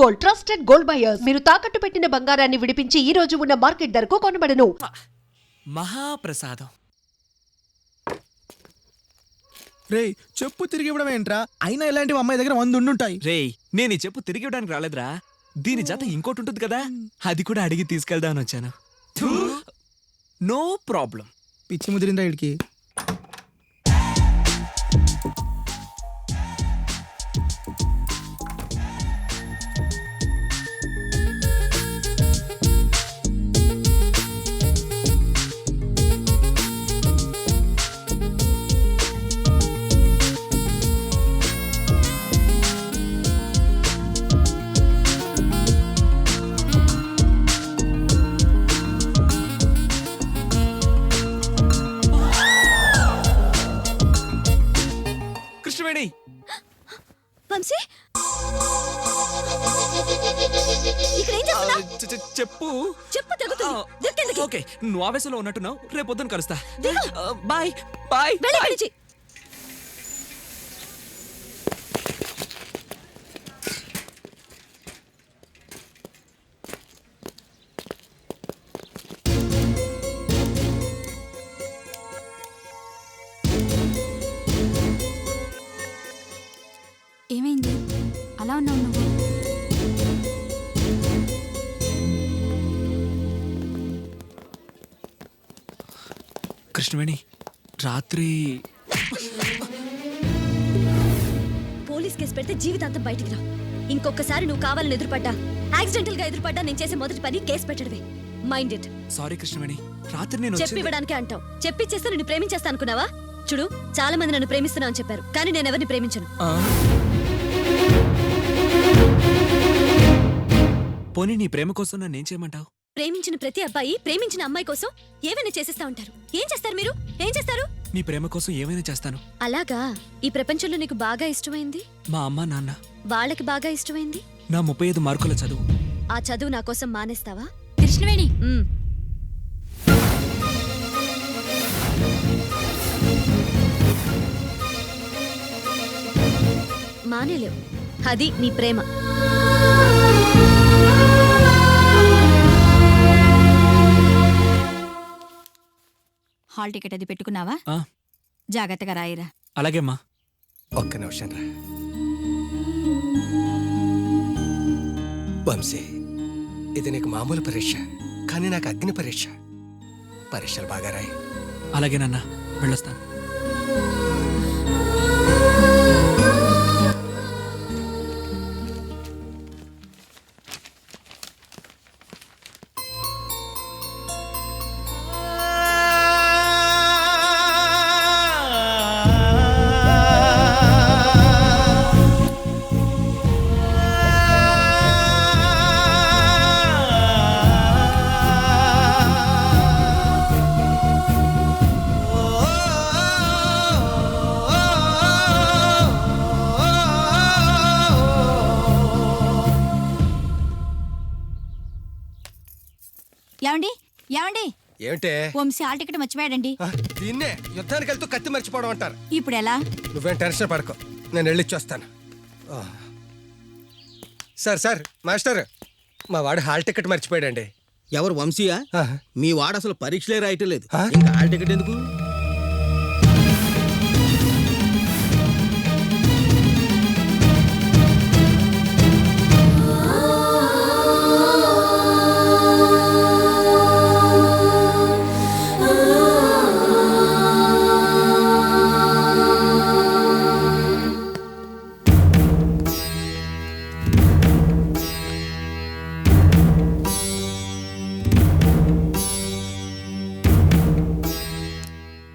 Gold, trusted gold buyers. మీరు తాకట్టు పెట్టిన బంగారాన్ని విడిపించి ఈ రోజు ఉన్న మార్కెట్ ధరకు కొనబడను. మహాప్రసాదం. రేయ్, చెప్పు తిరిగి ఇవ్వడం ఏంట్రా? అయినా ఇలాంటివి అమ్మాయి దగ్గర 100 ఉండుంటాయి. రేయ్, నేను ఈ చెప్పు తిరిగి ఇవ్వడానికి రాలేదురా. దీని జత ఇంకోటి ఉంటుంది కదా, అది కూడా అడిగి తీసుకెళ్దామని వచ్చాను. No problem. పిచ్చి ముదిరిందా వీడికి? కృష్ణవేణి, వంశీ, ఇక్కడ ఏం చేస్తున్నా? చెప్పు. చెప్పు తెగుతుంది. దిక్కెందుకు? ఓకే, నువ్వు ఆవేశంలో ఉన్నట్టున్నావు. రేపు పొద్దున కలుస్తా. దిగు. Bye bye. వెళ్ళి ఇక్కడి నుంచి. ఏమైంది? అలా ఉన్నావు నువ్వు? కృష్ణవేణి, రాత్రి పోలీస్ కేసు పెడితే జీవితాంతం బయటికి రా. ఇంకొకసారి నువ్వు కావాలని ఎదురుపడ్డా, యాక్సిడెంటల్ గా ఎదురుపడ్డా, నేను చేసే మొదటి పని కేసు పెట్టడమే. Mind it. సారీ కృష్ణవేణి, రాత్రి నేను చెప్పి ఇవ్వడానికే అంటావు. చెప్పిచ్చేస్తే నిన్ను ప్రేమించేస్తా అనుకున్నావా? చూడు, చాలా మంది నన్ను ప్రేమిస్తున్నా అని చెప్పారు, కానీ నేను ఎవరిని ప్రేమించను. పోనీ నీ ప్రేమ కోసం నన్ను ఏం చేయమంటావు? ప్రేమించిన ప్రతి అబ్బాయి ప్రేమించిన అమ్మాయి కోసం ఏమైనా చేసేస్తా ఉంటారు. ఏం చేస్తారు మీరు? ఏం చేస్తారు? నీ ప్రేమ కోసం ఏమైనా చేస్తాను. అలాగా? ఈ ప్రపంచంలో నీకు బాగా ఇష్టమైంది? మా అమ్మ నాన్న. వాళ్ళకి బాగా ఇష్టమైంది? నా 35 మార్కుల చదువు. ఆ చదువు నా కోసం మానేస్తావా? కృష్ణవేణి, మానేలేవు. అది నీ ప్రేమ. హాల్ టికెట్ అది పెట్టుకున్నావా? జాగ్రత్తగా రాయిరా. అలాగేమ్మా. ఒక్క నిమిషం రా వంశీ, ఇది నీకు మామూలు పరీక్ష, కానీ నాకు అగ్ని పరీక్ష. పరీక్షలు బాగా రాయి. అలాగే నాన్న, వెళ్ళొస్తాను. ఏమండి? ఏమండి? ఏమిటే? వంశీ హాల్ టికెట్ మర్చిపోయాడండి. దీన్నే యుద్ధానికి వెళ్తూ కత్తి మర్చిపోవడం అంటారు. ఇప్పుడు ఎలా? నువ్వేం టెన్షన్ పడకో, నేను వెళ్ళిచ్చొస్తాను. సార్ మాస్టర్, మా వాడు హాల్ టికెట్ మర్చిపోయాడండి. ఎవరు? వంశీయా? ఆహా. మీ వాడు అసలు పరీక్షలే రాయటం లేదు, ఆ? ఇంకా హాల్ టికెట్ ఎందుకు?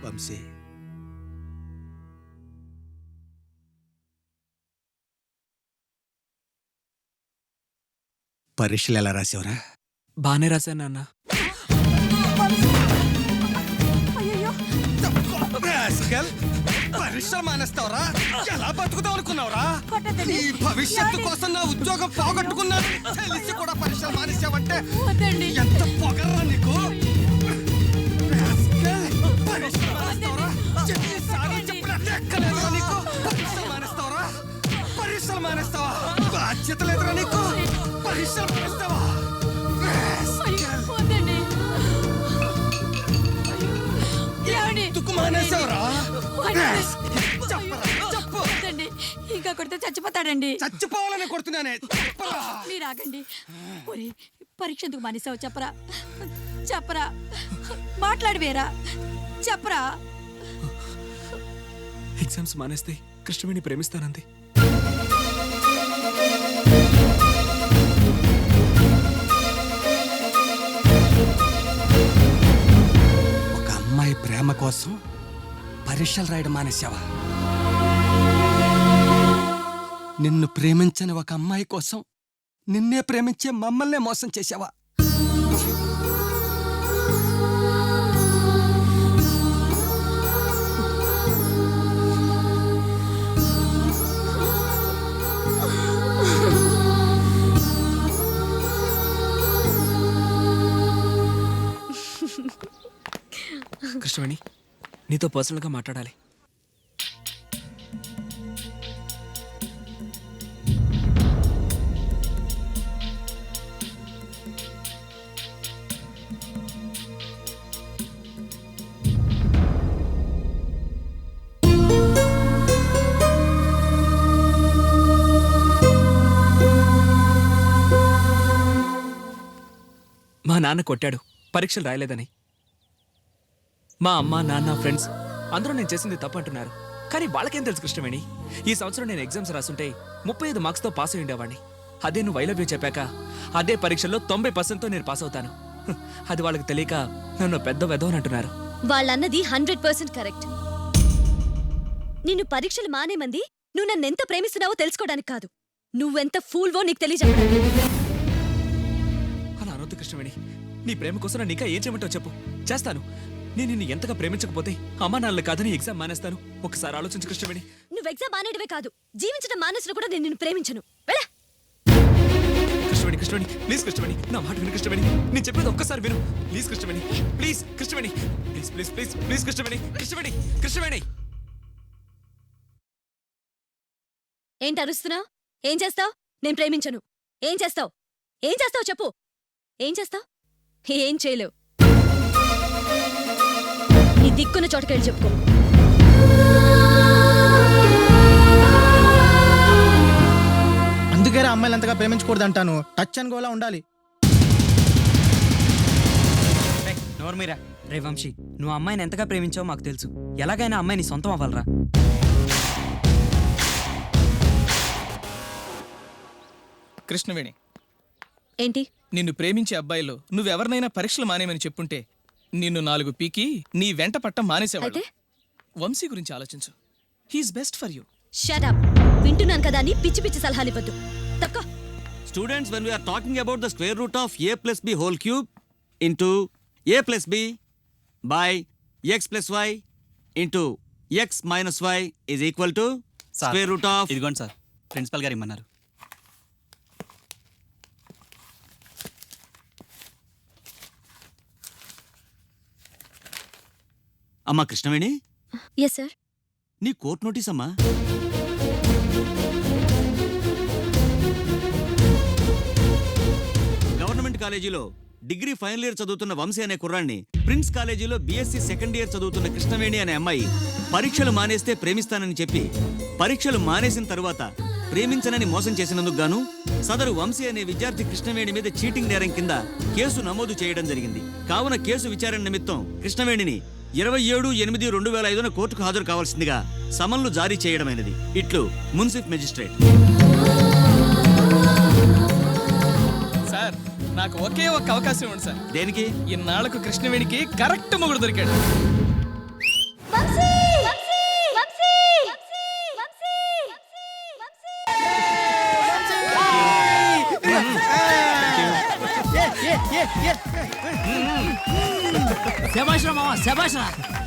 వంశీ, పరీక్షలు ఎలా రాసేవరా? బానే రాశాను నాన్న. పరీక్ష మానేస్తావరా? ఎలా బతుకుతావు అనుకున్నావురా? నీ భవిష్యత్తు కోసం నా ఉద్యోగం పోగొట్టుకున్నాను తెలిసి కూడా పరీక్షలు మానేసావంటే ఎంత పొగర్రా నీకు? పరీక్షలు మానేస్తావరా? ఎన్నిసార్లు చెప్పినా లెక్కలేదురా నీకు? పరీక్షలు మానేస్తావరా? పరీక్షలు మానేస్తావా? బాధ్యత లేదురా నీకు? పరీక్షలు రాస్తావా? వద్దండి ఏమండి ఎందుకు మానేసావురా? వద్దండి ఇంకా కొడితే చచ్చిపోతాడండి. చచ్చిపోవాలని కొడుతున్నానే. చెప్పరా? మీరు ఆగండి. ఒరే పరీక్ష ఎందుకు మానేసావు చెప్పరా చెప్పరా మాట్లాడివేరా చెప్పరా. ఎగ్జామ్స్ మానేస్తే కృష్ణవేణి ప్రేమిస్తానంది. ఒక అమ్మాయి ప్రేమ కోసం పరీక్షలు రాయడం మానేసావా? నిన్ను ప్రేమించని ఒక అమ్మాయి కోసం నిన్నే ప్రేమించే మమ్మల్నే మోసం చేసావా? కృష్ణవేణి నీతో పర్సనల్గా మాట్లాడాలి. మా నాన్న కొట్టాడు పరీక్షలు రాయలేదని. మా అమ్మ నాన్న ఫ్రెండ్స్ అందరూ నేను చేసింది తప్పు అంటున్నారు. కానీ వాళ్ళకేం తెలుసు కృష్ణవేణి, ఈ సంవత్సరం నేను ఎగ్జామ్స్ రాసుంటే 35 మార్క్స్తో పాస్ అయి ఉండేవాడిని. అదే నువ్వు ఐ లవ్ యూ చెప్పాక అదే పరీక్షల్లో 90%తో నేను పాస్ అవుతాను. అది వాళ్ళకి తెలియక నన్ను పెద్ద వెధవని అంటున్నారు. వాళ్ళన్నది 100% కరెక్ట్. నిన్ను పరీక్షలు మానేమంది నువ్వు నన్నెంత ప్రేమిస్తున్నావో తెలుసుకోవడానికి కాదు, నువ్వెంత ఫూల్వో నీకు తెలియజెప్పడానికి. అలా అనొద్దు కృష్ణవేణి. నీ ప్రేమ కోసం నన్ను ఇంకా ఏం చేయమంటావు చెప్పు, చేస్తాను. నేను నిన్ను ఎంతగా ప్రేమించకపోతే అమ్మా నాన్నలు కాదని ఎగ్జామ్ మానేస్తాను. ఒకసారి ఆలోచించు కృష్ణవేణి. నువ్వు ఎగ్జామ్ మానేయడమే కాదు, జీవించడం మానేసిన కూడా నేను నిన్ను ప్రేమించను. వెళ్ళ. కృష్ణవేణి కృష్ణవేణి ప్లీజ్ కృష్ణవేణి నా మాట విను కృష్ణవేణి. నేను చెప్పేది ఒక్కసారి విను please Krishnaveni. Please Krishnaveni please please please please Krishnaveni Krishnaveni Krishnaveni. ఏంటి అరుస్తున్నావు? ఏం చేస్తావు? నేను ప్రేమించను. ఏం చేస్తావు? ఏం చేస్తావు చెప్పు. ఏం చేస్తావు? ఏం చేయలేవు. నీ దిక్కున్న చోటకెళ్ళి చెప్పుకో. అందుకే అమ్మాయిలు అంతగా ప్రేమించకూడదు అంటాను. టచ్ అండ్ గోలా ఉండాలి. నోర్మీరా రే వంశీ, నువ్వు అమ్మాయిని ఎంతగా ప్రేమించావో మాకు తెలుసు. ఎలాగైనా అమ్మాయిని సొంతం అవ్వాలరా. కృష్ణవేణి, ఏంటి? నిన్ను ప్రేమించే అబ్బాయిలో నువ్వెవరినైనా పరీక్షలు మానేమని చెప్పుంటే నిన్ను 4 పీకి నీ వెంట పట్టం మానేసేవాడు. అయితే వంశీ గురించి ఆలోచించు. He is best for you. Shut up. వింటున్నాను కదా అని పిచ్చి పిచ్చి సలహాలు ఇవ్వద్దు. తక్కువ. Students, when we are talking about the square root of a plus b whole cube into a plus b by x plus y into x minus y is equal to square root of... ఇదిగోండి sir, principal గారు ఇమ్మన్నారు. అమ్మా Krishnaveni, yes sir. నీ court notice అమ్మా. Government కాలేజీలో degree final year చదువుతున్న వంశీ అనే కుర్రాన్ని prince కాలేజీలో బీఎస్సీ సెకండ్ ఇయర్ చదువుతున్న కృష్ణవేణి అనే అమ్మాయి పరీక్షలు మానేస్తే ప్రేమిస్తానని చెప్పి పరీక్షలు మానేసిన తరువాత ప్రేమించనని మోసం చేసినందుకు గాను సదరు వంశీ అనే విద్యార్థి కృష్ణవేణి మీద చీటింగ్ నేరం కింద కేసు నమోదు చేయడం జరిగింది. కావున కేసు విచారణ నిమిత్తం కృష్ణవేణిని 27/8/2005 కోర్టుకు హాజరు కావాల్సిందిగా సమన్లు జారీ చేయడమైనది. ఇట్లు మున్సిఫ్ మెజిస్ట్రేట్. సార్, నాకు ఒకే ఒక్క అవకాశం ఇవ్వండి సార్. దేనికి? ఇన్నాళ్లకు కృష్ణవేణికి కరెక్ట్ మొగుడు దొరికాడు.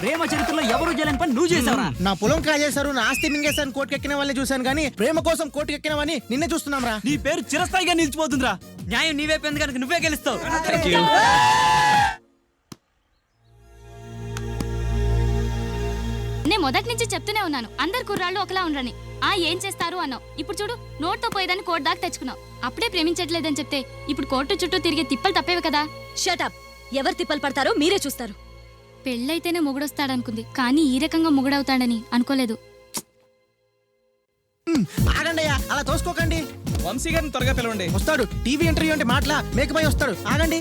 ప్రేమ చరిత్రలో ఎవరు చేయలేని పని నువ్వు చేసావురా. నా పొలం కాజేశారు, నా ఆస్తి మింగేశారు, కోర్టుకు ఎక్కిన వాళ్ళని చూశాను కానీ ప్రేమ కోసం కోర్టుకు ఎక్కిన వాడిని నిన్నే చూస్తున్నాం రా. నీ పేరు చిరస్థాయిగా నిలిచిపోతుందిరా. న్యాయం నీవైపోయింది కనుక నువ్వే గెలుస్తావు. నేను మొదటి నుంచి చెప్తూనే ఉన్నాను అందరు కుర్రాళ్ళు ఒకలా ఉండరని. ఏం చేస్తారు అన్నావు. ఇప్పుడు చూడు, నోట్తో పోయేదాన్ని కోర్టు దాకా తెచ్చుకున్నావు. అప్పుడే ప్రేమించట్లేదని చెప్తే ఇప్పుడు కోర్టు చుట్టూ తిరిగే తిప్పలు తప్పేవి కదా. షటప్. ఎవరు తిప్పలు పడతారో మీరే చూస్తారు. పెళ్ళైతేనే మొగుడొస్తాడనుకుంది, కానీ ఈ రకంగా మొగుడవుతాడని అనుకోలేదు. ఆగండి అయ్యా, అలా తోసుకోకండి. వంశీ గారిని త్వరగా పిలవండి. వస్తాడు. టీవీ ఇంటర్వ్యూ అంటే మాటలా మేకప్ అయి వస్తాడు. ఆగండి.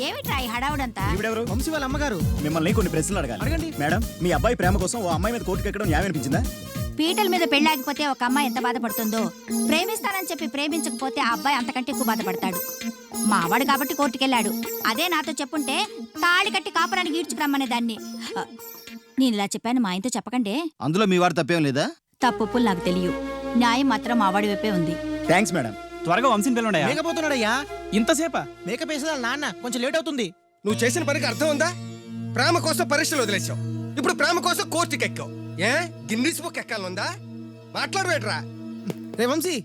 ఏమిట్రా ఈ హడావుడంతా? ఈవిడెవరు? వంశీ వాళ్ళ అమ్మగారు. మిమ్మల్ని కొన్ని ప్రశ్నలు అడగాలి. అడగండి. మేడం, మీ అబ్బాయి ప్రేమ కోసం ఓ అమ్మాయి మీద కోర్టుకు ఎక్కడం న్యాయం అనిపించిందా? పీటల మీద పెళ్ళాగిపోతే ఒక అమ్మాయి ఎంత బాధపడుతుందో, ప్రేమిస్తానని చెప్పి ప్రేమించకపోతే ఆ అబ్బాయి అంతకంటే ఎక్కువ బాధపడతాడు. మావాడు కాబట్టి కోర్టుకెళ్ళాడు. అదే నాతో చెప్పుంటే తాళి కట్టి కాపురానికి ఈడ్చుకురమ్మనే దాన్ని. నేను ఇలా చెప్పాను మా ఆయనతో చెప్పకండి. అందులో మీ వారు తప్పేం లేదా? తప్పులు నాకు తెలియదు. న్యాయం మాత్రం మావాడి వైపే ఉంది. Thanks madam. త్వరగా వంశీని పిలవండి. మేకపోతున్నాడయ్యా. ఇంతసేపా? మేకప్ వేసేదాళ్ళ నాన్న కొంచెం లేట్ అవుతుంది. నువ్వు చేసిన పనికి అర్థం ఉందా? ప్రేమ కోసం పరీక్షలు వదిలేసావు, ఇప్పుడు ప్రేమ కోసం కోర్టుకి ఎక్కావు. ఏ గిన్నీస్ బుక్ ఎక్కాలనుందా? మాట్లాడవేట్రా? రే వంశీ,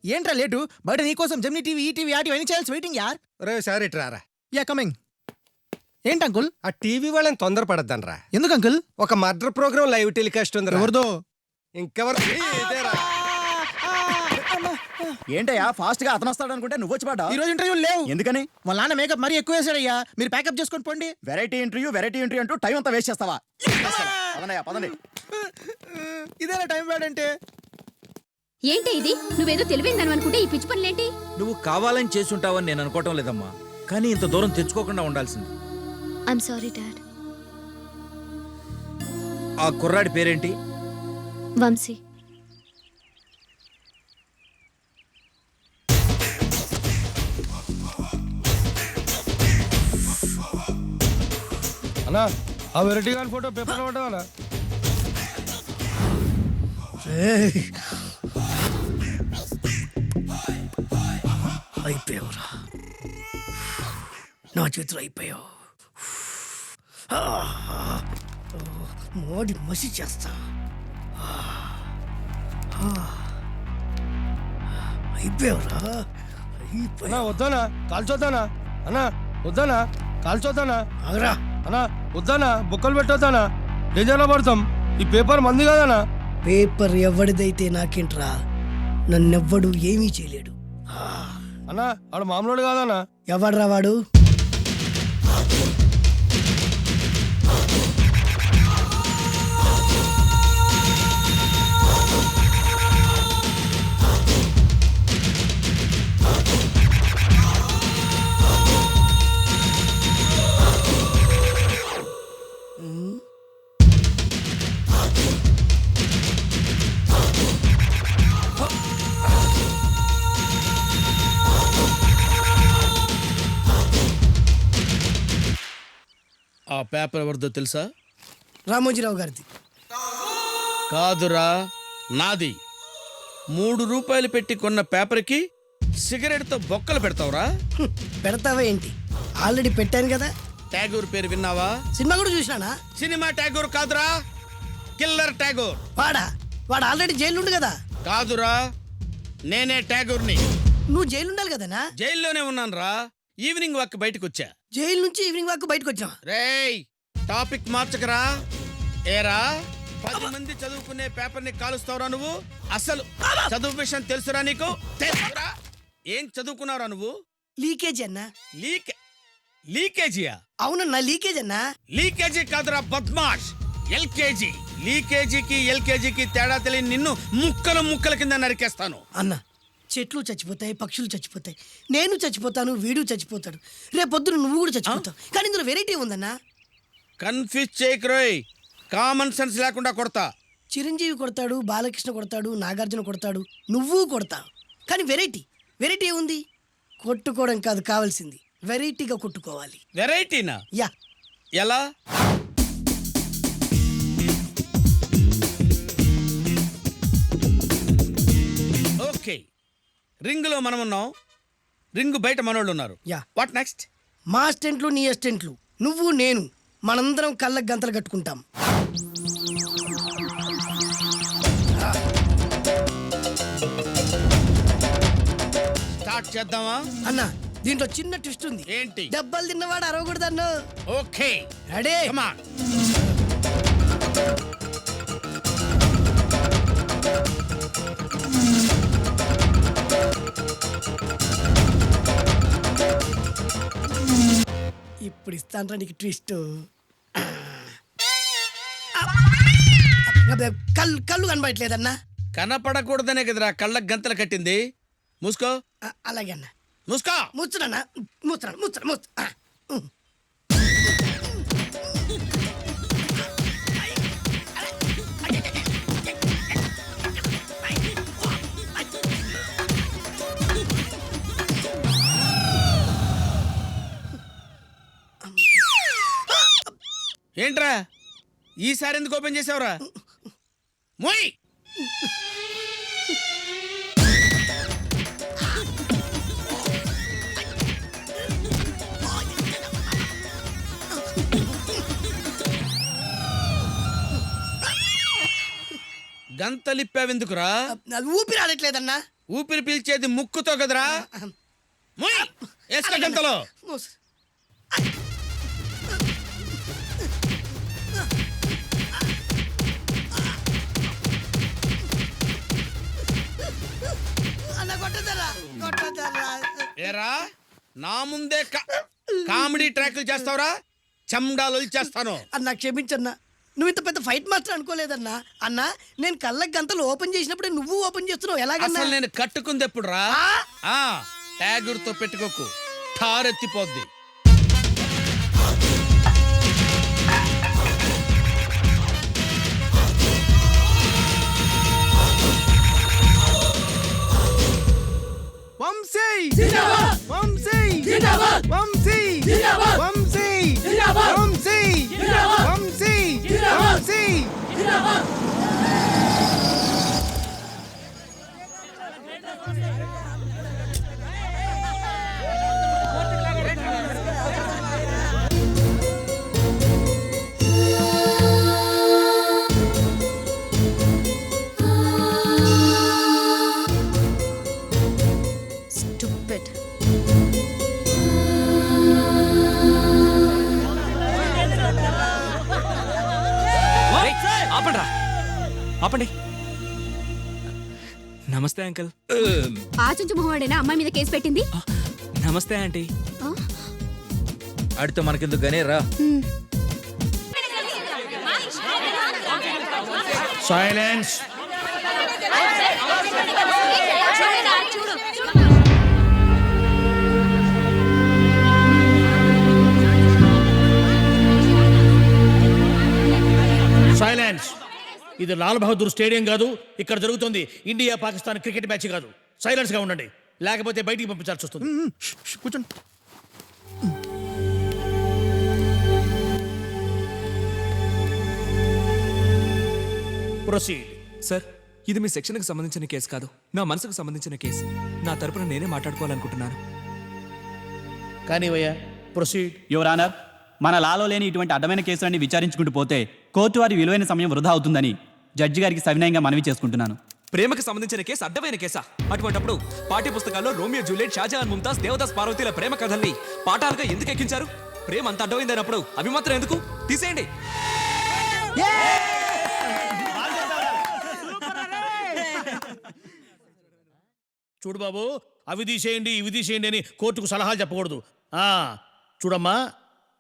ఏంట్రా లేటు? బయట నీకోసం జెమినీ టీవీ, ఈటీవీ, ఆటి అన్ని ఛానల్స్ వెయిటింగ్ యార్. రే సార్ ఇట్రారా. Yeah coming. ఏంటి అంకుల్? ఆ టీవీ వాళ్ళని తొందరపడద్దనరా. ఎందుకు అంకుల్? ఒక మర్డర్ ప్రోగ్రామ్ లైవ్ టెలికాస్ట్ ఉంది. ఎవరిదో? ఇంకెవరు? ఇదేరా. ఏంటయ్యా ఫాస్ట్ గా అతను వస్తాడు అనుకుంటే నువ్వు వచ్చి పడ్డా? ఈ రోజు ఇంటర్వ్యూ లేవు. ఎందుకని? వాళ్ళ నాన్న మేకప్ మరీ ఎక్కువ వేసాడయ్యా. మీరు ప్యాకప్ చేసుకొని పోండి. వెరైటీ ఇంటర్వ్యూ అంటూ టైం అంతా వేస్ట్ చేస్తావా? పదండయ్యా, పదండి. ఇదేనా టైం బ్యాడ్ ఏంటి ఇది? నువ్వేదో తెలివైందని అనుకుంటే ఈ పిచ్చి పనులేంటి? నువ్వు కావాలని చేసుంటావని నేను అనుకోవటం లేదమ్మా, కానీ ఇంత దూరం తెచ్చుకోకుండా ఉండాల్సింది. I'm sorry dad. ఆ కుర్రాడి పేరేంటి? వంశీ. అన్నా ఆ వెరైటీ గారి ఫోటో పేపర్ పడ్డా? అయిపోయావురా నా చేతులు, అయిపోయావు. మోడి మసి చేస్తా. అయిపోయావురా. అన్నా వద్దానా కాల్చొద్దానా? అన్నా వద్దానా కాల్చొద్దానా? ఆగరా. అన్నా వద్దానా బుక్కలు పెట్టొద్దానా? డేంజర్లో పడతాం. ఈ పేపర్ మంది కదనా? పేపర్ ఎవడిదైతే నాకేంట్రా, నన్నెవ్వడు ఏమీ చేయలేడు. అన్నా వాడు మామూలు కాదనా? ఎవడ్రా వాడు? ఆ పేపర్ ఎవరిదో తెలుసా? రామోజీరావు గారిది. కాదురా, నాది. 3 రూపాయలు పెట్టి కొన్న పేపర్కి సిగరెట్తో బొక్కలు పెడతావురా? పెడతావా ఏంటి? ఆల్రెడీ పెట్టాను కదా. ట్యాగూర్ పేరు విన్నావా? సినిమా కూడా చూసినానా? సినిమా ట్యాగూర్ కాదురా, కిల్లర్ ట్యాగూర్. వాడు ఆల్రెడీ జైలు ఉండు కదా. కాదురా, నేనే ట్యాగూర్ని. నువ్వు జైలు ఉండాలి కదనా? జైల్లోనే ఉన్నాను రా. ఈవినింగ్ వాక్ బయటకు వచ్చా. జైలు నుంచి ఈవినింగ్ వాక్ బయటకు వచ్చా. రేయ్, టాపిక్ మార్చకరా. ఏరా, 10 మంది చదువుకునే పేపర్ని కాలుస్తావురా నువ్వు? అసలు చదువు విషయం తెలుసురా నీకు? తెలుసురా? ఏం చదువుకున్నావురా నువ్వు? లీకేజీ అన్నా. లీకేజీయా? అవునన్నా, లీకేజ్ అన్నా. లీకేజీ కాదురా బద్మాష్, ఎల్కేజీ. లీకేజీకి ఎల్కేజీకి తేడా తెలియని నిన్ను ముక్కల కింద నరికేస్తాను. అన్నా, చెట్లు చచ్చిపోతాయి, పక్షులు చచ్చిపోతాయి, నేను చచ్చిపోతాను, వీడు చచ్చిపోతాడు, రేపొద్దున నువ్వు కూడా చచ్చిపోతావు. కానీ ఇందులో వెరైటీ ఉందన్నా. కన్ఫ్యూజ్ చేయకురోయ్, కామన్ సెన్స్ లేకుండా కొడతా. చిరంజీవి కొడతాడు, బాలకృష్ణ కొడతాడు, నాగార్జున కొడతాడు, నువ్వు కొడతావు. కానీ వెరైటీ ఉంది. కొట్టుకోవడం కాదు కావాల్సింది, వెరైటీగా కొట్టుకోవాలి. వెరైటీనా? యా. ఎలా? ఓకే, రింగులో మనం ఉన్నాం, రింగు బయట మనోళ్ళు ఉన్నారు. యా. What next? మా అసిస్టెంట్లు, నీ అసిస్టెంట్లు, నువ్వు నేను, మనందరం కళ్ళకు గంతలు కట్టుకుంటాం. స్టార్ట్ చేద్దామా? అన్నా, దీంట్లో చిన్న ట్విస్ట్ ఉంది. ఏంటి? దెబ్బలు తిన్నవాడు అరవకూడదన్ను. Okay, ready? Come on. ఇప్పుడు ఇస్తాంట్రా నీకు ట్విస్ట్. కళ్ళు కళ్ళు కనబడట్లేదన్నా. కనపడకూడదనే కదరా కళ్ళకు గంతలు కట్టింది. మూసుకో. అలాగే అన్న. మూసుకో. ముచ్చునన్నా, ముచ్చున్నాను, ముచ్చు ముచ్చు. ఏంట్రా ఈసారి ఎందుకు ఓపెన్ చేసావురా? మోయ్. గంతలిప్పావెందుకురా? ఊపిరి ఆడట్లేదన్నా. ఊపిరి పీల్చేది ముక్కుతో కదరా. మోయ్. వేసుకో గంతలో. ఏరా నా ముందే కామెడీ ట్రాక్లు చేస్తావురా? చెమ్డాలు చేస్తాను. అన్నా క్షమించన్నా, నువ్వు ఇంత పెద్ద ఫైట్ మాస్టర్ అనుకోలేదన్నా. అన్నా నేను కళ్ళకి గంతలు ఓపెన్ చేసినప్పుడే నువ్వు ఓపెన్ చేస్తున్నావు. ఎలాగన్నా? అసలు నేను కట్టుకుంది ఎప్పుడు రా? ట్యాగుర్తో పెట్టుకోకు, ఠారెత్తిపోద్ది. వంశీ జిందాబాద్, వంశీ జిందాబాద్, వంశీ జిందాబాద్, వంశీ జిందాబాద్, వంశీ జిందాబాద్, వంశీ జిందాబాద్, వంశీ జిందాబాద్. Stupid. ఆపండ్రా, ఆపండి. నమస్తే అంకుల్. ఆచుంచు మొహవాడేనా అమ్మాయి మీద కేసు పెట్టింది? నమస్తే ఆంటీ. ఆడితో మనకెందుకు గానే రా. సైలెన్స్. సైలెన్స్. ఇది లాల్ బహదూర్ స్టేడియం కాదు. ఇక్కడ జరుగుతుంది ఇండియా పాకిస్తాన్ క్రికెట్ మ్యాచ్ కాదు. సైలెన్స్ గా ఉండండి, లేకపోతే బయటికి పంపించాల్సి వస్తుంది. కూర్చోండి. ప్రొసీడ్. సార్, ఇది మీ సెక్షన్కి సంబంధించిన కేసు కాదు, నా మనసుకు సంబంధించిన కేసు. నా తరపున నేనే మాట్లాడుకోవాలనుకుంటున్నాను. కానీ వయ్యా, ప్రొసీడ్. యువర్ ఆనర్, మన లాలో లేని ఇటువంటి అడ్డమైన కేసులన్నీ విచారించుకుంటూ పోతే కోర్టు వారి విలువైన సమయం వృధా అవుతుందని జడ్జి గారికి సవినయంగా మనవి చేసుకుంటున్నాను. ప్రేమకు సంబంధించిన కేసు అడ్డమైన కేసా? అటువంటప్పుడు పాఠ్య పుస్తకాల్లో రోమియో జూలియట్, షాజహాన్ ముంతాజ్, దేవదాస్ పార్వతీల ప్రేమ కథల్ని పాఠాలుగా ఎందుకు ఎక్కించారు? ప్రేమ అంత అడ్డమైందన్నప్పుడు అవి మాత్రం ఎందుకు? తీసేయండి. చూడు బాబు, అవి తీసేయండి ఇవి తీసేయండి అని కోర్టుకు సలహాలు చెప్పకూడదు. చూడమ్మా,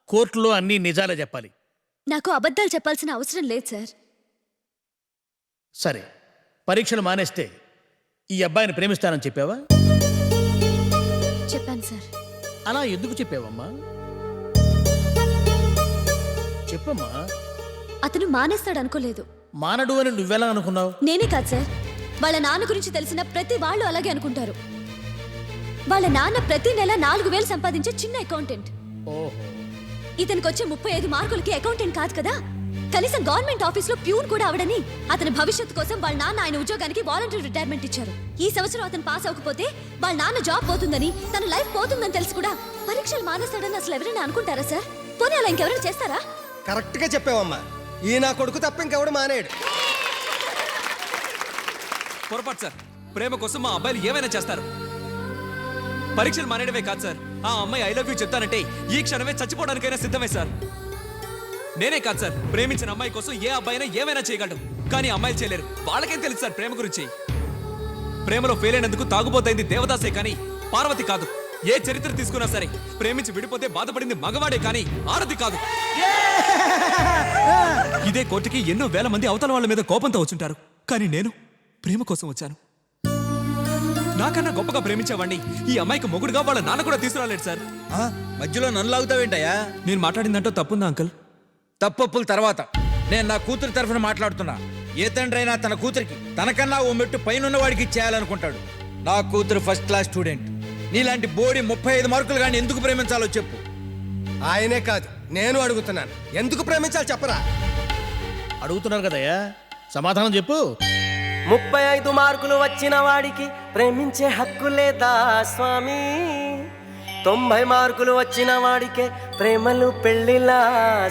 కోర్టులో అన్ని నిజాలే చెప్పాలి. నాకు అబద్ధాలు చెప్పాల్సిన అవసరం లేదు సార్. సరే, పరీక్షలు మానేస్తే ఈ అబ్బాయిని ప్రేమిస్తానని చెప్పావా? చెప్పాను సార్. అలా ఎందుకు చెప్పావమ్మా? చెప్పమ్మా. అతను మానేస్తాడు అనుకోలేదు. మానడు అని నువ్వెలా అనుకున్నావు? నేనే కాదు సార్, వాళ్ళ నాన్న గురించి తెలిసిన ప్రతి వాళ్ళు అలాగే అనుకుంటారు. వాళ్ళ నాన్న ప్రతి నెల 4,000 సంపాదించే చిన్న అకౌంటెంట్. ఇతనికి వచ్చే 35 మార్కులకి అకౌంటెంట్ కాదు కదా, కనీసం గవర్నమెంట్ ఆఫీస్ లో ప్యూన్ కూడా అవడని అతని భవిష్యత్తు కోసం వాళ్ళ నాన్న ఆయన ఉద్యోగానికి వాలంటరీ రిటైర్మెంట్ ఇచ్చారు. ఈ సంవత్సరం అతను పాస్ అవ్వకపోతే వాళ్ళ నాన్న జాబ్ పోతుందని, తన లైఫ్ పోతుందని తెలిసి కూడా పరీక్షలు మానేస్తాడని అసలు ఎవరైనా అనుకుంటారా సార్? పోనీ అలా ఇంకెవరైనా చేస్తారా? కరెక్ట్ గా చెప్పావమ్మా. ఈ నా కొడుకు తప్ప ఇంకెవడు మానేడు. పొరపాటు సార్. ప్రేమ కోసం మా అబ్బాయిలు ఏమైనా చేస్తారు. పరీక్షలు మానేయడమే కాదు సార్, ఆ అమ్మాయి ఐ లవ్ యూ చెప్తానంటే ఈ క్షణమే చచ్చిపోవడానికైనా సిద్ధమే సార్. నేనే కాదు సార్, ప్రేమించిన అమ్మాయి కోసం ఏ అబ్బాయినా ఏమైనా చేయగలడు, కానీ అమ్మాయిలు చేయలేరు. వాళ్ళకేం తెలుసు సార్ ప్రేమ గురించి? ప్రేమలో ఫెయిల్ అయినందుకు తాగుబోతైంది దేవదాసే కానీ పార్వతి కాదు. ఏ చరిత్ర తీసుకున్నా సరే ప్రేమించి విడిపోతే బాధపడింది మగవాడే కానీ ఆడది కాదు. ఇదే కోర్టుకి ఎన్నో వేల మంది అవతల వాళ్ళ మీద కోపంతో వచ్చుంటారు, కానీ నేను ప్రేమ కోసం వచ్చాను. నాకన్నా గొప్పగా ప్రేమించేవాడిని ఈ అమ్మాయికి మొగుడుగా వాళ్ళ నాన్న కూడా తీసుకురాలేడు సార్. మధ్యలో నన్ను లాగుతావేంటయ్యా? నేను మాట్లాడిందంటో తప్పుందా అంకుల్? తప్పప్పుల తర్వాత నేను నా కూతురు తరఫున మాట్లాడుతున్నా. ఏ తండ్రి అయినా తన కూతురికి తనకన్నా ఓ మెట్టు పైన వాడికి ఇచ్చేయాలనుకుంటాడు. నా కూతురు ఫస్ట్ క్లాస్ స్టూడెంట్. నీలాంటి బోడి 35 మార్కులు కానీ ఎందుకు ప్రేమించాలో చెప్పు. ఆయనే కాదు, నేను అడుగుతున్నాను. ఎందుకు ప్రేమించాలి చెప్పరా? అడుగుతున్నారు కదయ్యా, సమాధానం చెప్పు. 35 మార్కులు వచ్చిన వాడికి ప్రేమించే హక్కు లేదా స్వామి? 90 మార్కులు వచ్చిన వాడికే ప్రేమలు పెళ్ళిలా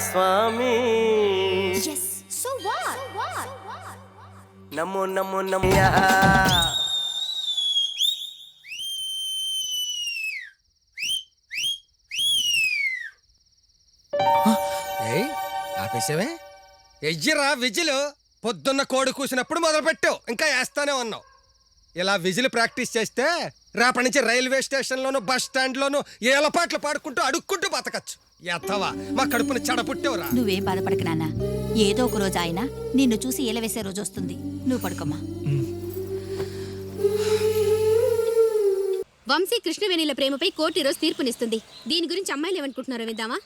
స్వామి. నమో నమో నమయ్యా. ఆపేసావే? ఎయ్యరా విజిల్. పొద్దున్న కోడి కూసినప్పుడు మొదలుపెట్టావు, ఇంకా వేస్తానే ఉన్నావు. ఇలా విజిల్ ప్రాక్టీస్ చేస్తే రేపటి నుంచి రైల్వే స్టేషన్లోను బస్ స్టాండ్లోను ఏలపాట్లు పాడుకుంటూ అడుక్కుంటూ బతకచ్చు. ఎత్తవా మా కడుపుని చెడపుట్టేవురా. నువ్వేం బాధపడక నాన్న, ఏదో ఒక రోజు ఆయన నిన్ను చూసి ఏలవేసే రోజు వస్తుంది. నువ్వు పడుకోమ్మా. వంశీ కృష్ణవేణిల ప్రేమపై కోర్టు ఈరోజు తీర్పునిస్తుంది. దీని గురించి అమ్మాయిలు ఏమనుకుంటున్నారో విద్దామా?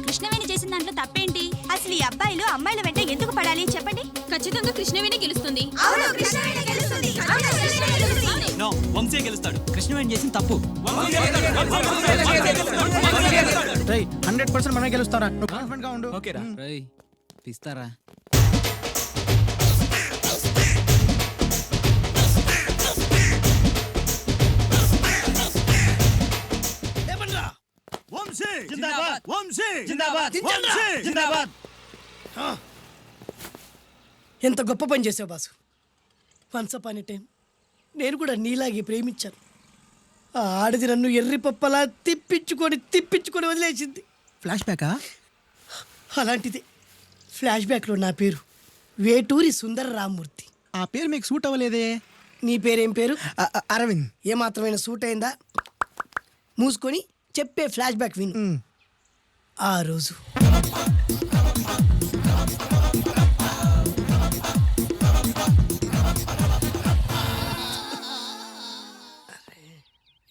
కృష్ణవేణి చేసిన దాంట్లో తప్పేంటి? అసలు ఈ అబ్బాయిలు అమ్మాయిల వెంట ఎందుకు పడాలి చెప్పండి. ఖచ్చితంగా కృష్ణవేణి గెలుస్తుంది. నో, వంశీ గెలుస్తాడు. కృష్ణవేణి చేసిన తప్పు. 100% మనమే గెలుస్తారా? కాన్ఫిడెంట్ గా ఉండు. ఓకేరా. తీస్తారా? వంశీ జిందాబాద్, వంశీ జిందాబాద్, వంశీ జిందాబాద్. ఎంత గొప్ప పని చేసావు boss. Once upon a time నేను కూడా నీలాగే ప్రేమించాను. ఆ ఆడది నన్ను ఎర్రి పప్పలా తిప్పించుకొని వదిలేసింది. ఫ్లాష్ బ్యాకా? అలాంటిదే. ఫ్లాష్ బ్యాక్లో నా పేరు వేటూరి సుందర రామ్మూర్తి. ఆ పేరు మీకు సూట్ అవ్వలేదే. నీ పేరేం పేరు? అరవింద్. ఏమాత్రమైన సూట్ అయిందా? మూసుకొని చెప్పే ఫ్లాష్ బ్యాక్ విను. ఆ రోజు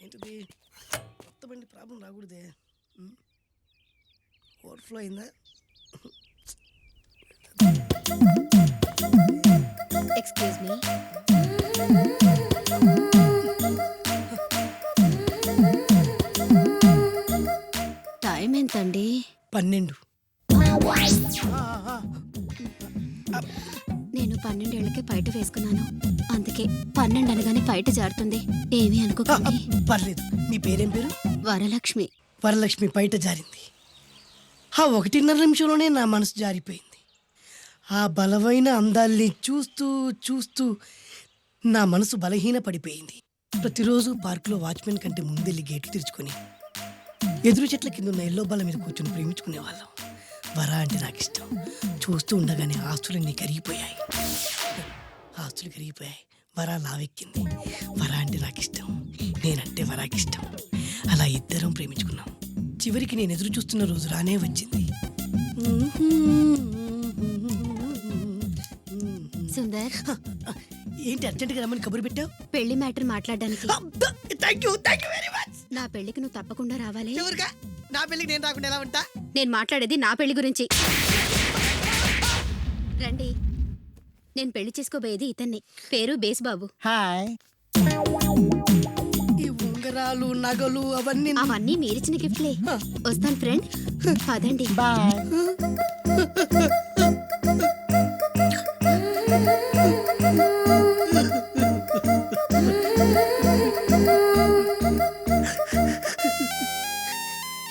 ఏంటిది? కొత్త బండి ప్రాబ్లం రాకూడదే. ఓవర్ఫ్లో అయిందా? Excuse me. టైం ఎంతండి? 12. నేను 12 ఏళ్లకే బయట వేసుకున్నాను. అందుకే 12 అనగానే బయట జారుతుంది. ఏమీ అనుకోకండి. పర్లేదు. నీ పేరేం పేరు? వరలక్ష్మి. వరలక్ష్మి బయట జారింది. ఆ 1.5 నిమిషంలోనే నా మనసు జారిపోయింది. ఆ బలమైన అందాల్ని చూస్తూ చూస్తూ నా మనసు బలహీన పడిపోయింది. ప్రతిరోజు పార్కులో వాచ్మెన్ కంటే ముందెళ్ళి గేట్లు తెరుచుకొని ఎదురు చెట్ల కింద ఉన్న ఎల్లో బాల మీద కూర్చొని ప్రేమించుకునేవాళ్ళం. వరా అంటే నాకు ఇష్టం. చూస్తూ ఉండగానే ఆస్తులన్నీ కరిగిపోయాయి. వరా లావెక్కింది. వరా అంటే నాకు ఇష్టం, నేనంటే వరాకి ఇష్టం. అలా ఇద్దరం ప్రేమించుకున్నాం. చివరికి నేను ఎదురు చూస్తున్న రోజు రానే వచ్చింది. సుందర్, ఏంటి అర్జెంట్గా రమ్మని కబురు పెట్టావు? పెళ్లి మ్యాటర్ మాట్లాడడానికి. Thank you very much. నా పెళ్లికి నువ్వు తప్పకుండా రావాలి. ఎవరుగా? నా పెళ్లికి నేను రాకుండా ఎలా ఉంటా? నేను మాట్లాడేది నా పెళ్లి గురించి. రండి. నేను పెళ్లి చేసుకోబోయేది ఇతన్ని. పేరు బేస్బాబు. హాయ్. ఈ ఉంగరాలు నగలు అవన్నీ మీరిచ్చిన గిఫ్ట్లే. వస్తాను ఫ్రెండ్. పదండి. బాయ్.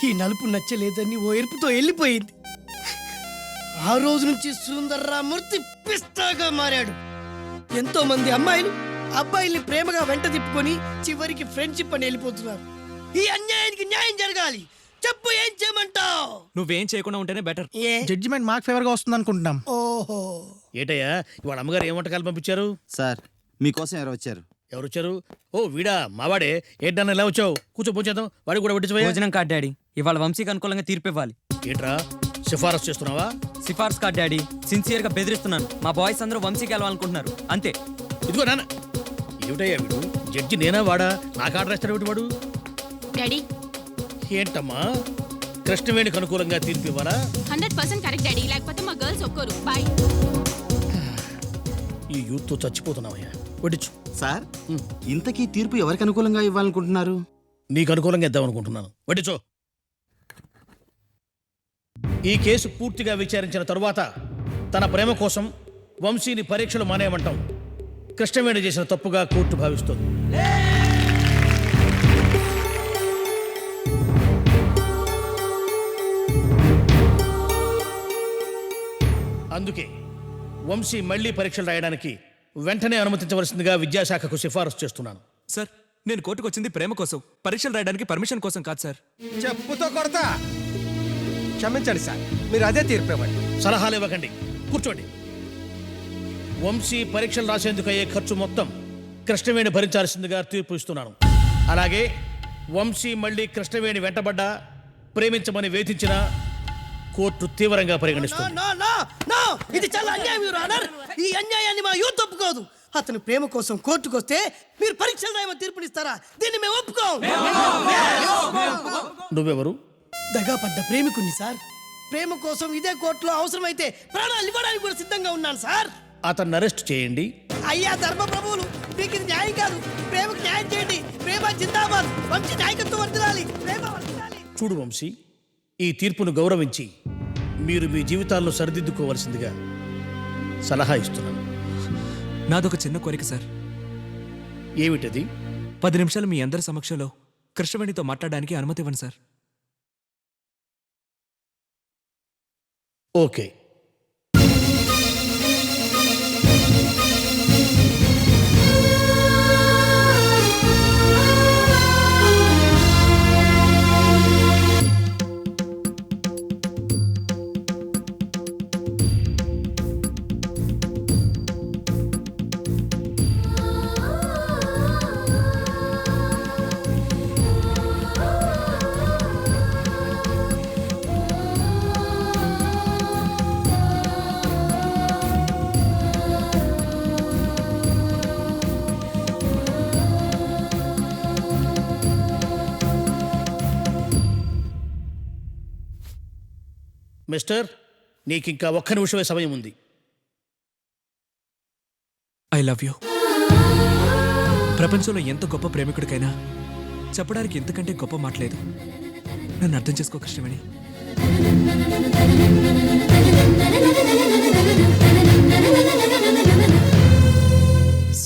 ఈ నలుపు నచ్చలేదని ఓ ఎరుపుతో వెళ్ళిపోయింది. ఆ రోజు నుంచి సుందర్రామూర్తి పిస్తాగా మారాడు. ఎంతో మంది అమ్మాయిలు అబ్బాయిల్ని ప్రేమగా వెంట తిప్పుకొని చివరికి ఫ్రెండ్షిప్ అని వెళ్ళిపోతున్నారు. ఈ అన్యాయానికి న్యాయం జరగాలి. చెప్పు ఏం చేయమంటావు? నువ్వేం చేయకుండా ఉంటేనే బెటర్. ఏ జడ్జిమెంట్ మాకు ఫేవర్ గా వస్తుంది అనుకుంటున్నాం. ఓహో, ఏటయ్యా ఇవాళ అమ్మగారు ఏం వంటకాలు పంపించారు? సార్ మీకోసం ఎవరు వచ్చారు? ఎవరు వచ్చారు? ఓ వీడా మావాడే. ఏంటన్నా ఇలా వచ్చావు? కూర్చో పోచేద్దాం, వాడికి కూడా వడ్డించబోయా. భోజనం కార్డ్ డాడీ, ఇవాళ వంశీకి అనుకూలంగా తీర్పు ఇవ్వాలి. ఏంట్రా సిఫారసు చేస్తున్నావా? సిఫార్స్ కార్డ్ డాడీ, సిన్సియర్ గా బెదిరిస్తున్నాను. మా బాయ్స్ అందరూ వంశీకి వెళ్ళాలనుకుంటున్నారు అంతే. ఇదిగో నాన్న. ఏమిటయ్యా వీడు? జడ్జి నేనా వాడా? నాకు ఆర్డర్ ఇస్తాడు ఏమిటి వాడు? డాడీ ఏంటమ్మా కృష్ణవేణికి అనుకూలంగా తీర్పు ఇవ్వాలా? 100% కరెక్ట్ డాడీ, లేకపోతే మా గర్ల్స్ ఒక్కరు. బాయ్. ఈ యూత్తో చచ్చిపోతున్నావయ్యా. వడ్డించు. సార్ ఇంతకీ తీర్పు ఎవరికి అనుకూలంగా ఇవ్వాలనుకుంటున్నారు? నీకు అనుకూలంగా ఇద్దాం అనుకుంటున్నాను. వడ్డించు. ఈ కేసు పూర్తిగా విచారించిన తరువాత తన ప్రేమ కోసం వంశీని పరీక్షలు మానేయమంటాం కృష్ణవేణి చేసిన తప్పుగా కోర్టు భావిస్తుంది. అందుకే వంశీ మళ్లీ పరీక్షలు రాయడానికి వెంటనే అనుమతించవలసిందిగా విద్యాశాఖకు సిఫారసు చేస్తున్నాను. సార్, నేను కోర్టుకు వచ్చింది ప్రేమ కోసం, పరీక్షలు రాయడానికి పర్మిషన్ కోసం కాదు సార్. చెప్పుతో కొడతా. క్షమించండి సార్, మీరు అదే తీర్పు ఇవ్వండి. సలహాలు ఇవ్వకండి, కూర్చోండి. వంశీ పరీక్షలు రాసేందుకు అయ్యే ఖర్చు మొత్తం కృష్ణవేణి భరించాల్సిందిగా తీర్పు ఇస్తున్నాను. అలాగే వంశీ మళ్ళీ కృష్ణవేణి వెంటబడ్డా ప్రేమించమని వేధించిన కోర్టు తీవ్రంగా పరిగణిస్తుంది. నో, నో, నో, ఇది చాలా అన్యాయం యువర్ ఆనర్. ఈ అన్యాయాన్ని మా యూత్ ఒప్పుకోదు. అతను ప్రేమ కోసం కోర్టుకు వస్తే మీరు పరీక్షలు రాయమని తీర్పునిస్తారా? దీన్ని మేము ఒప్పుకోం. నువ్వెవరు? దగాపడ్డ ప్రేమికుణ్ణి సార్. ప్రేమ కోసం ఇదే కోర్టులో అవసరమైతే ప్రాణాలు ఇవ్వడానికి కూడా సిద్ధంగా ఉన్నాను సార్. అతన్ని అరెస్ట్ చేయండి. అయ్యా ధర్మ ప్రభువులు, మీకు ఇది న్యాయం కాదు. ప్రేమకు న్యాయం చేయండి. ప్రేమ జిందాబాద్. మంచి నాయకత్వం వర్ధిల్లాలి. ప్రేమ వర్ధిల్లాలి. చూడు వంశీ, ఈ తీర్పును గౌరవించి మీరు మీ జీవితాల్లో సరిదిద్దుకోవలసిందిగా సలహా ఇస్తున్నాను. నాదొక చిన్న కోరిక సార్. ఏమిటది? 10 నిమిషాలు మీ అందరి సమక్షంలో కృష్ణవేణితో మాట్లాడడానికి అనుమతి ఇవ్వండి సార్. ఓకే. మిస్టర్, నీకింకా 1 నిమిషమే సమయం ఉంది. I love you. ప్రపంచంలో ఎంత గొప్ప ప్రేమికుడికైనా చెప్పడానికి ఎంతకంటే గొప్ప మాట్లేదు. నన్ను అర్థం చేసుకో కృష్ణవేణి.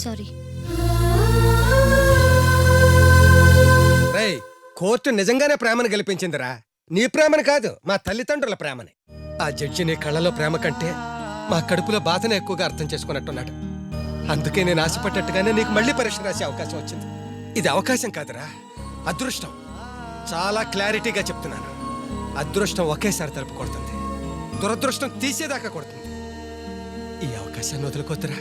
సారీ. రేయ్, కోర్టు నిజంగానే ప్రేమను గెలిపించిందిరా. నీ ప్రేమని కాదు, మా తల్లిదండ్రుల ప్రేమని. ఆ జడ్జి నీ కళ్ళలో ప్రేమ కంటే మా కడుపులో బాధనే ఎక్కువగా అర్థం చేసుకున్నట్టున్నాడు. అందుకే నేను ఆశపడ్డట్టుగానే నీకు మళ్ళీ పరీక్ష రాసే అవకాశం వచ్చింది. ఇది అవకాశం కాదురా, అదృష్టం. చాలా క్లారిటీగా చెప్తున్నాను. అదృష్టం ఒకేసారి తలుపు కొడుతుంది, దురదృష్టం తీసేదాకా కొడుతుంది. ఈ అవకాశాన్ని వదులుకోద్దురా.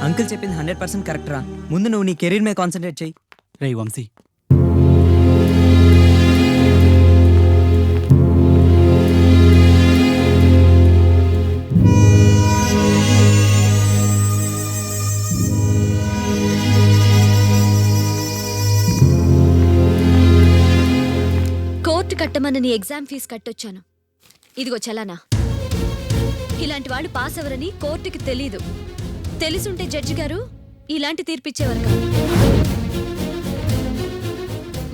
అంకుల్ చెప్పింది 100% కరెక్ట్ రా. ముందు నువ్వు నీ కెరీర్ మీద కాన్సన్ట్రేట్ చేయి. రేయ్ వంశీ, కోర్టు కట్టమని నీ ఎగ్జామ్ ఫీజు కట్టొచ్చాను. ఇదిగో చలానా. ఇలాంటి వాళ్ళు పాస్ అవరని కోర్టుకి తెలీదు. తెలుసుంటే జడ్జి గారు ఇలాంటి తీర్పిచ్చేవారు కాదు.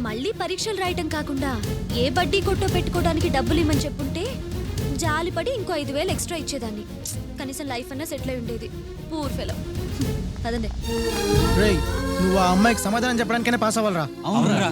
మళ్ళీ పరీక్షలు రాయటం కాకుండా ఏ బడ్డీ కొట్టో పెట్టుకోవడానికి డబ్బులు ఇమ్మని చెప్పుంటే జాలిపడి ఇంకో 5,000 ఎక్స్ట్రా ఇచ్చేదాన్ని. కనీసం లైఫ్ అన్నా సెటిల్ అయి ఉండేది. Poor fellow. అదండి. రేయ్, నువ్వు ఆ అమ్మాయికి సమాధానం చెప్పడానికైనా పాస్ అవ్వాలరా. అవునరా.